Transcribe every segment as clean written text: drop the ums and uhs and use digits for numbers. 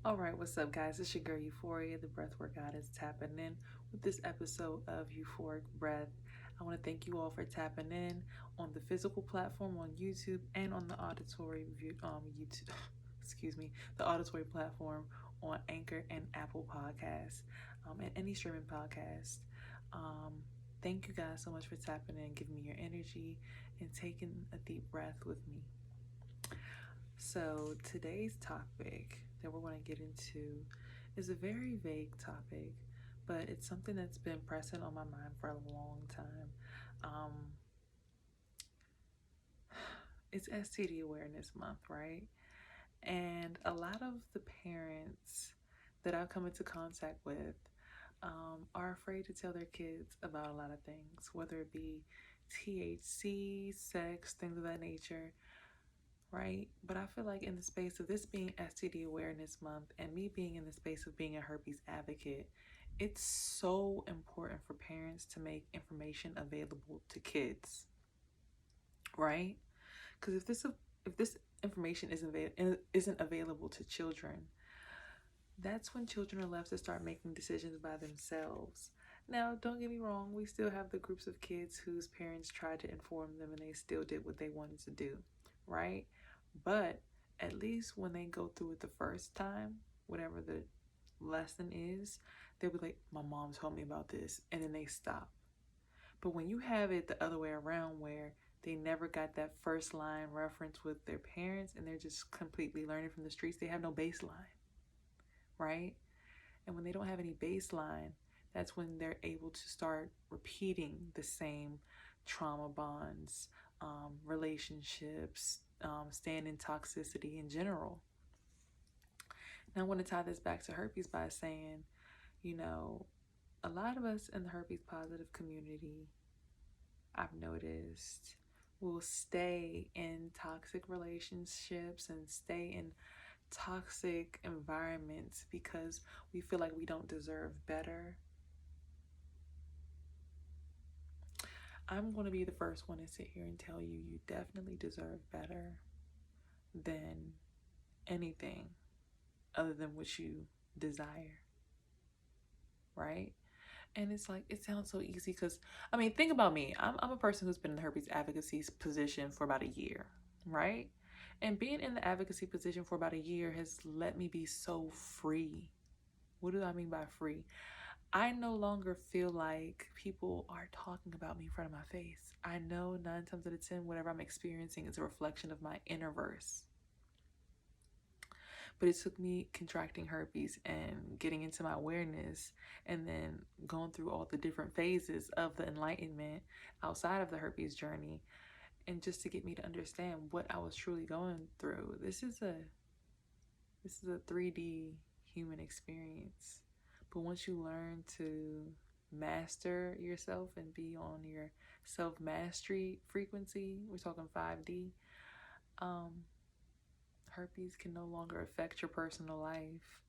All right, what's up, guys? It's your girl Euphoria, the breathwork goddess, tapping in with this episode of Euphoric Breath. I want to thank you all for tapping in on the physical platform on YouTube and on the auditory YouTube. Excuse me, the auditory platform on Anchor and Apple Podcasts, and any streaming podcast. Um, Thank you guys so much for tapping in, giving me your energy, and taking a deep breath with me. So, today's topic that we're going to get into is a very vague topic, but it's something that's been present on my mind for a long time. Um, it's STD Awareness Month, right? And a lot of the parents that I've come into contact with are afraid to tell their kids about a lot of things, whether it be THC, sex, things of that nature, right? But I feel like in the space of this being STD Awareness Month and me being in the space of being a herpes advocate, it's so important for parents to make information available to kids, right? Because if this information isn't available to children, that's when children are left to start making decisions by themselves. Now, don't get me wrong, we still have the groups of kids whose parents tried to inform them and they still did what they wanted to do, right? But at least when they go through it the first time, whatever the lesson is, they'll be like, my mom told me about this, and then they stop. But when you have it the other way around where they never got that first line reference with their parents and they're just completely learning from the streets, they have no baseline, right? And when they don't have any baseline, that's when they're able to start repeating the same trauma bonds, relationships, staying in toxicity in general. Now, I want to tie this back to herpes by saying, you know, a lot of us in the herpes positive community, I've noticed, will stay in toxic relationships and stay in toxic environments because we feel like we don't deserve better. I'm going to be the first one to sit here and tell you, you definitely deserve better than anything other than what you desire, right? And it's like, it sounds so easy because, I mean, think about me. I'm a person who's been in the herpes advocacy position for about a year, right? And being in the advocacy position for about a year has let me be so free. What do I mean by free? I no longer feel like people are talking about me in front of my face. I know 9 times out of 10, whatever I'm experiencing is a reflection of my inner verse. But it took me contracting herpes and getting into my awareness and then going through all the different phases of the enlightenment outside of the herpes journey and just to get me to understand what I was truly going through. This is a 3D human experience. But once you learn to master yourself and be on your self mastery frequency, we're talking 5D, um, herpes can no longer affect your personal life.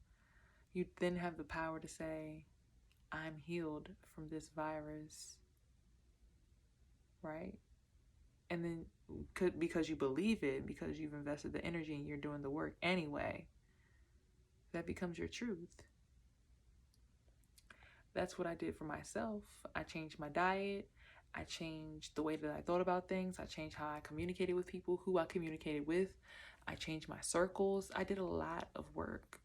You then have the power to say, I'm healed from this virus, right? And then because you believe it, because you've invested the energy and you're doing the work anyway, that becomes your truth. That's what I did for myself. I changed my diet. I changed the way that I thought about things. I changed how I communicated with people, who I communicated with. I changed my circles. I did a lot of work.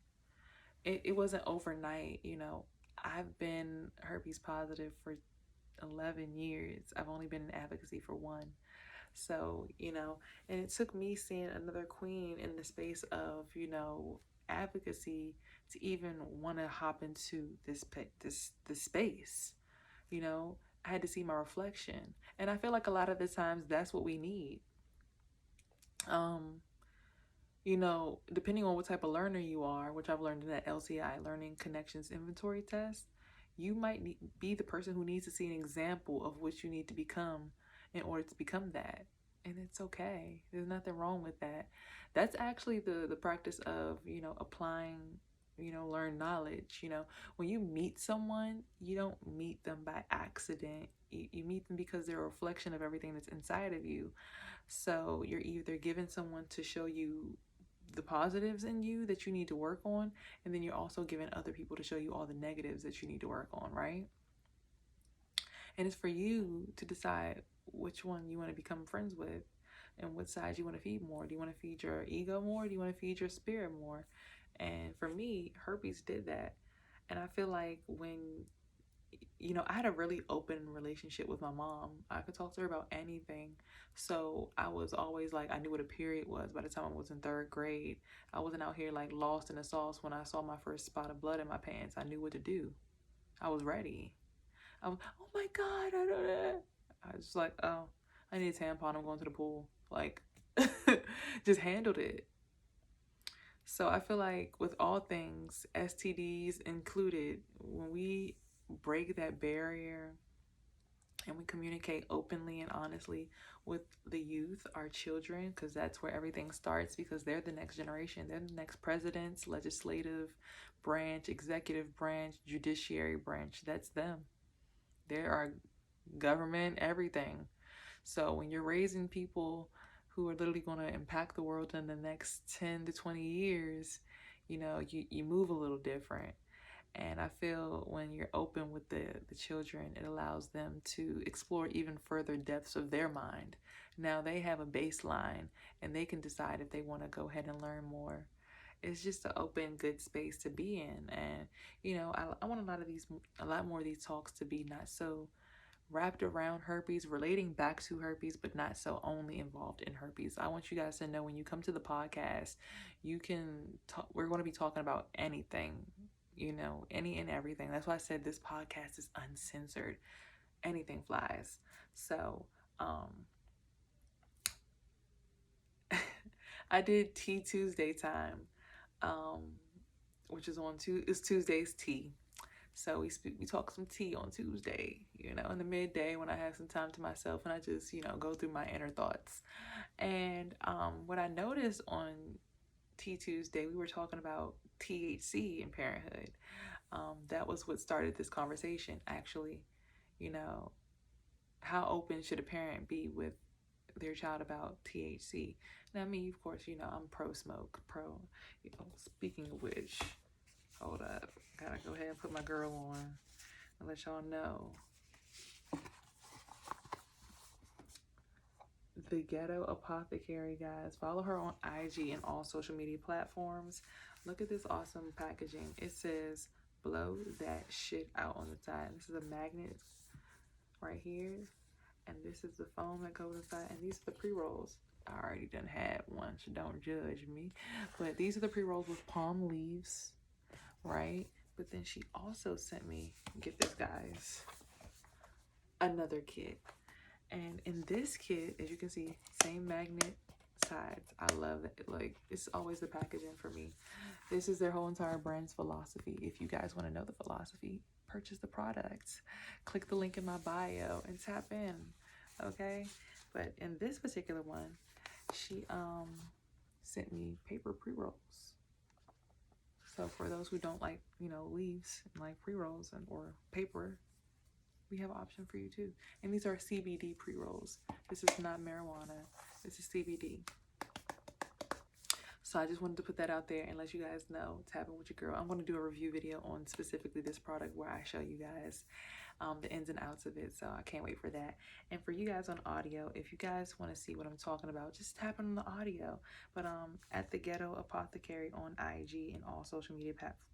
It wasn't overnight, you know. I've been herpes positive for 11 years. I've only been in advocacy for one. So, you know, and it took me seeing another queen in the space of, you know, advocacy to even want to hop into this space. You know, I had to see my reflection. And I feel like a lot of the times that's what we need. Um, you know, depending on what type of learner you are, which I've learned in that LCI Learning Connections Inventory Test, you might be the person who needs to see an example of what you need to become in order to become that. And it's okay. There's nothing wrong with that. That's actually the practice of, you know, applying, you know, learned knowledge. You know, when you meet someone, you don't meet them by accident. You meet them because they're a reflection of everything that's inside of you. So you're either given someone to show you the positives in you that you need to work on, and then you're also giving other people to show you all the negatives that you need to work on, right? And it's for you to decide which one you want to become friends with and what side you want to feed more. Do you want to feed your ego more? Do you want to feed your spirit more? And for me, herpes did that. And I feel like when, I had a really open relationship with my mom. I could talk to her about anything. So I was always like, I knew what a period was by the time I was in third grade. I wasn't out here like lost in the sauce. When I saw my first spot of blood in my pants, I knew what to do. I was ready. I was, oh my God, I don't know. I was just like, oh, I need a tampon. I'm going to the pool. Like, just handled it. So I feel like with all things, STDs included, when we break that barrier and we communicate openly and honestly with the youth, our children, because that's where everything starts, because they're the next generation. They're the next presidents, legislative branch, executive branch, judiciary branch. That's them. They're our government, everything. So when you're raising people who are literally going to impact the world in the next 10 to 20 years, you move a little different. And I feel when you're open with the children, it allows them to explore even further depths of their mind. Now they have a baseline and they can decide if they want to go ahead and learn more. It's just an open, good space to be in. And, I want a lot more of these talks to be not so wrapped around herpes, relating back to herpes, but not so only involved in herpes. I want you guys to know when you come to the podcast, you can talk, we're going to be talking about anything, any and everything. That's why I said this podcast is uncensored. Anything flies. So, I did Tea Tuesday time, which is it's Tuesday's tea. So we talk some tea on Tuesday, in the midday when I have some time to myself and I just, go through my inner thoughts. And what I noticed on Tea Tuesday, we were talking about THC in parenthood. That was what started this conversation, actually. How open should a parent be with their child about THC? Now, me, of course, I'm pro-smoke, speaking of which, hold up. Gotta go ahead and put my girl on and let y'all know. The Ghetto Apothecary, guys. Follow her on IG and all social media platforms. Look at this awesome packaging. It says, blow that shit out on the side. This is a magnet right here. And this is the foam that goes inside. And these are the pre-rolls. I already done had one, so don't judge me. But these are the pre-rolls with palm leaves, right? But then she also sent me, get this, guys, another kit. And in this kit, as you can see, same magnet sides. I love it. Like, it's always the packaging for me. This is their whole entire brand's philosophy. If you guys want to know the philosophy, purchase the products. Click the link in my bio and tap in, okay? But in this particular one, she sent me paper pre-rolls. So for those who don't like, leaves and like pre-rolls or paper, we have an option for you too. And these are CBD pre-rolls. This is not marijuana. This is CBD. So I just wanted to put that out there and let you guys know, tap in with your girl. I'm going to do a review video on specifically this product where I show you guys the ins and outs of it. So I can't wait for that. And for you guys on audio, if you guys want to see what I'm talking about, just tap in on the audio. But at the Ghetto Apothecary on IG and all social media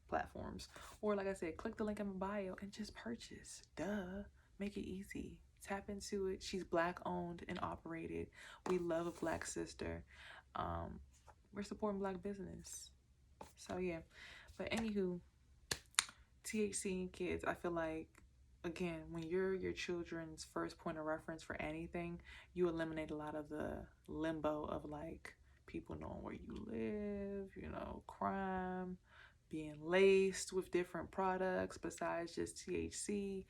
platforms. Or like I said, click the link in my bio and just purchase. Duh. Make it easy. Tap into it. She's Black owned and operated. We love a Black sister. We're supporting Black business. So yeah. But anywho, THC and kids, I feel like, again, when you're your children's first point of reference for anything, you eliminate a lot of the limbo of like people knowing where you live, crime, being laced with different products besides just THC.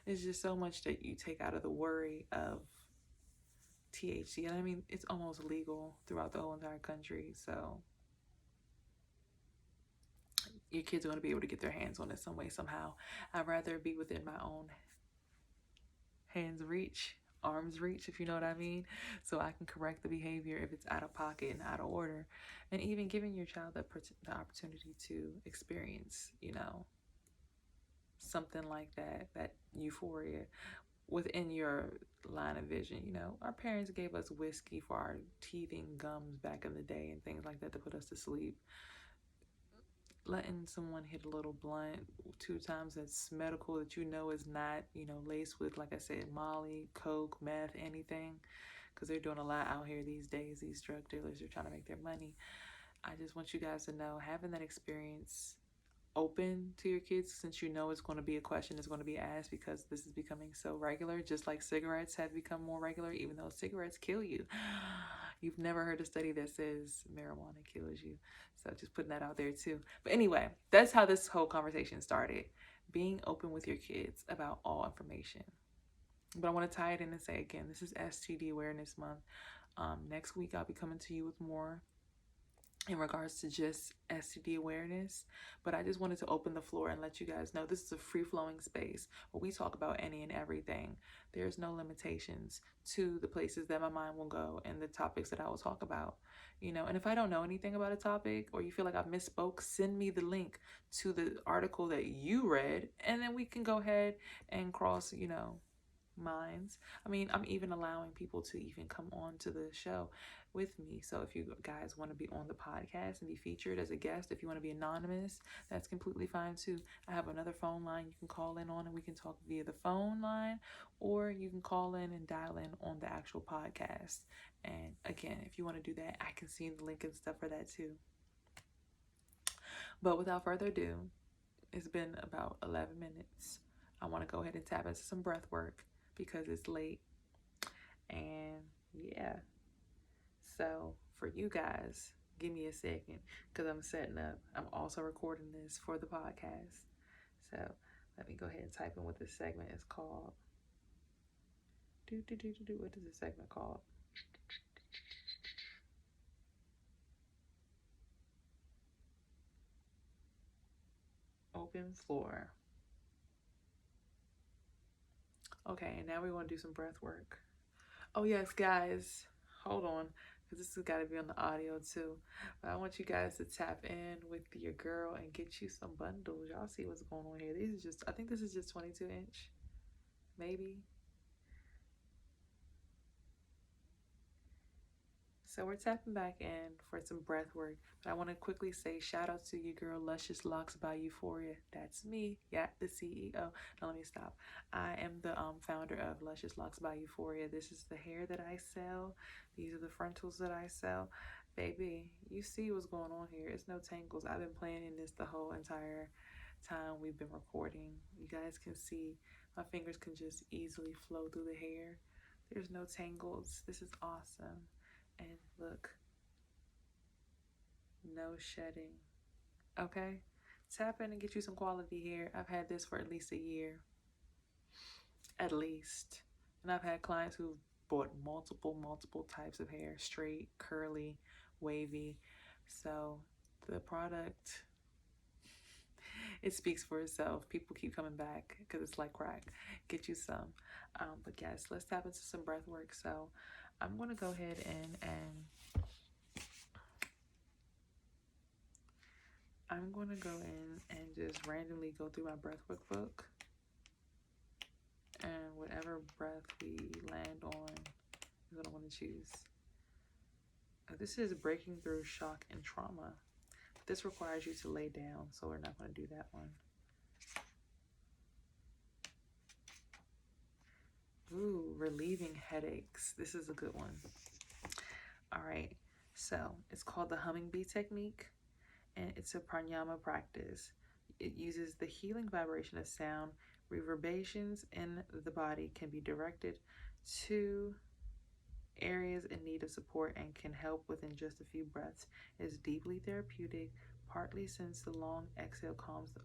It's just so much that you take out of the worry of THC. And I mean, it's almost legal throughout the whole entire country. So your kids are going to be able to get their hands on it some way, somehow. I'd rather be within my own hands reach arm's reach, if you know what I mean, so I can correct the behavior if it's out of pocket and out of order, and even giving your child the opportunity to experience, something like that euphoria within your line of vision. Our parents gave us whiskey for our teething gums back in the day and things like that to put us to sleep. Letting someone hit a little blunt 2 times that's medical, that is not, laced with, like I said, Molly, Coke, meth, anything, because they're doing a lot out here these days. These drug dealers are trying to make their money. I just want you guys to know, having that experience open to your kids, since it's going to be a question that's going to be asked, because this is becoming so regular, just like cigarettes have become more regular, even though cigarettes kill you. You've never heard a study that says marijuana kills you. So just putting that out there too. But anyway, that's how this whole conversation started. Being open with your kids about all information. But I want to tie it in and say again, this is STD Awareness Month. Next week, I'll be coming to you with more in regards to just STD awareness, but I just wanted to open the floor and let you guys know this is a free-flowing space where we talk about any and everything. There's no limitations to the places that my mind will go and the topics that I will talk about. And if I don't know anything about a topic, or you feel like I've misspoke, send me the link to the article that you read, and then we can go ahead and cross, minds. I'm even allowing people to even come on to the show with me. So if you guys want to be on the podcast and be featured as a guest, if you want to be anonymous, that's completely fine too. I have another phone line you can call in on, and we can talk via the phone line, or you can call in and dial in on the actual podcast. And again, if you want to do that, I can see the link and stuff for that too. But without further ado, it's been about 11 minutes. I want to go ahead and tap into some breath work because it's late. And yeah, so for you guys, give me a second, because I'm setting up. I'm also recording this for the podcast. So let me go ahead and type in what this segment is called. What is this segment called? Open floor. Okay, and now we're going to do some breath work. Oh yes, guys, hold on, because this has got to be on the audio too. But I want you guys to tap in with your girl and get you some bundles. Y'all see what's going on here. I think this is just 22-inch, maybe. So we're tapping back in for some breath work. But I want to quickly say shout out to your girl, Luscious Locks by Euphoria. That's me, yeah, the CEO. Now let me stop. I am the founder of Luscious Locks by Euphoria. This is the hair that I sell. These are the frontals that I sell. Baby, you see what's going on here. It's no tangles. I've been planning this the whole entire time we've been recording. You guys can see my fingers can just easily flow through the hair. There's no tangles. This is awesome. And look, no shedding. Okay, tap in and get you some quality hair. I've had this for at least a year, at least. And I've had clients who've bought multiple types of hair: straight, curly, wavy. So the product, it speaks for itself. People keep coming back because it's like crack. Get you some. But yes, let's tap into some breath work. So I'm going to go ahead and I'm going to go in and just randomly go through my breathwork book. And whatever breath we land on is what I want to choose. This is breaking through shock and trauma. This requires you to lay down, so we're not going to do that one. Ooh, relieving headaches. This is a good one. All right, so it's called the humming bee technique, and it's a pranayama practice. It uses the healing vibration of sound. Reverberations in the body can be directed to areas in need of support and can help within just a few breaths. It's deeply therapeutic, partly since the long exhale calms the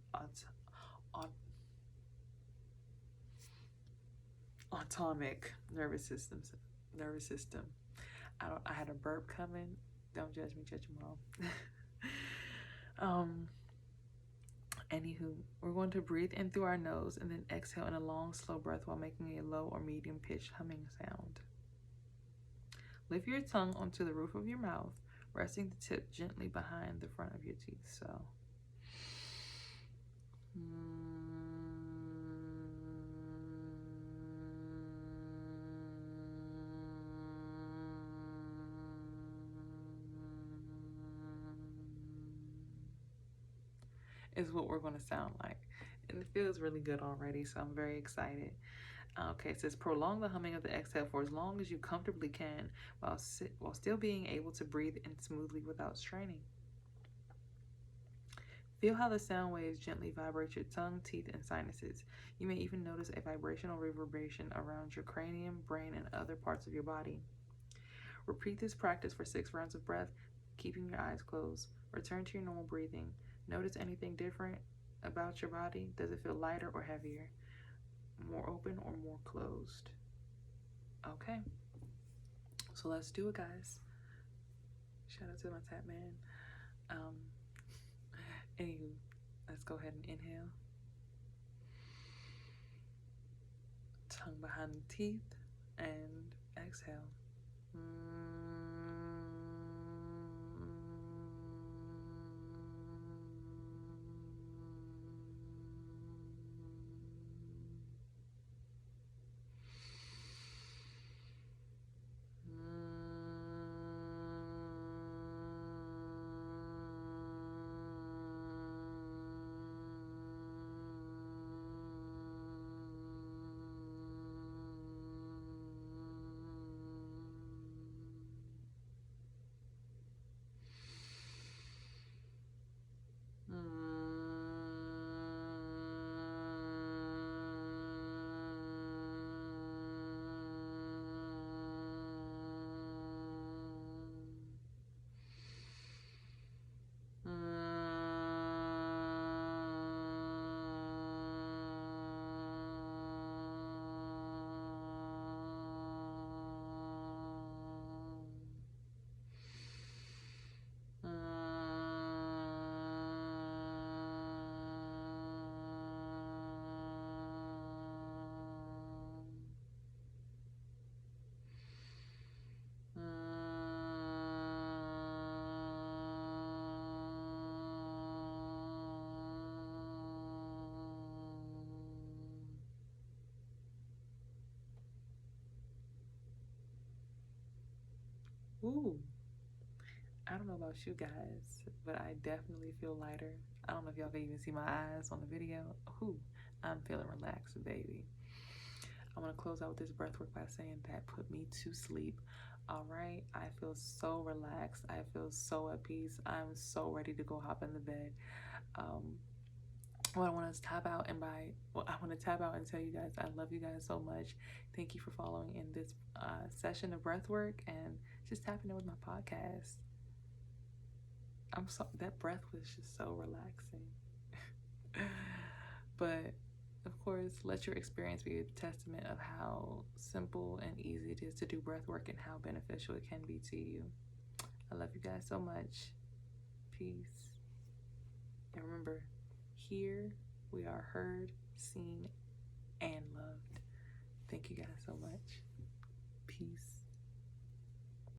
autonomic nervous system. I had a burp coming. Don't judge me, judge your mom. Anywho, we're going to breathe in through our nose and then exhale in a long, slow breath while making a low or medium pitched humming sound. Lift your tongue onto the roof of your mouth, resting the tip gently behind the front of your teeth. So, is what we're going to sound like. And it feels really good already, so I'm very excited. Okay, it says prolong the humming of the exhale for as long as you comfortably can while still being able to breathe in smoothly without straining. Feel how the sound waves gently vibrate your tongue, teeth, and sinuses. You may even notice a vibrational reverberation around your cranium, brain, and other parts of your body. Repeat this practice for 6 rounds of breath, keeping your eyes closed. Return to your normal breathing. Notice anything different about your body. Does it feel lighter or heavier? More open or more closed? Okay. So let's do it, guys. Shout out to my tap man. Anywho, let's go ahead and inhale. Tongue behind the teeth and exhale. Ooh, I don't know about you guys, but I definitely feel lighter. I don't know if y'all can even see my eyes on the video. Ooh, I'm feeling relaxed, baby. I'm going to close out with this breath work by saying that put me to sleep. All right, I feel so relaxed. I feel so at peace. I'm so ready to go hop in the bed. What I want to tap out and tell you guys I love you guys so much. Thank you for following in this session of breath work and just tapping in with my podcast. That breath was just so relaxing. But of course, let your experience be a testament of how simple and easy it is to do breath work and how beneficial it can be to you. I love you guys so much. Peace. And remember, here we are heard, seen, and loved. Thank you guys so much. Peace.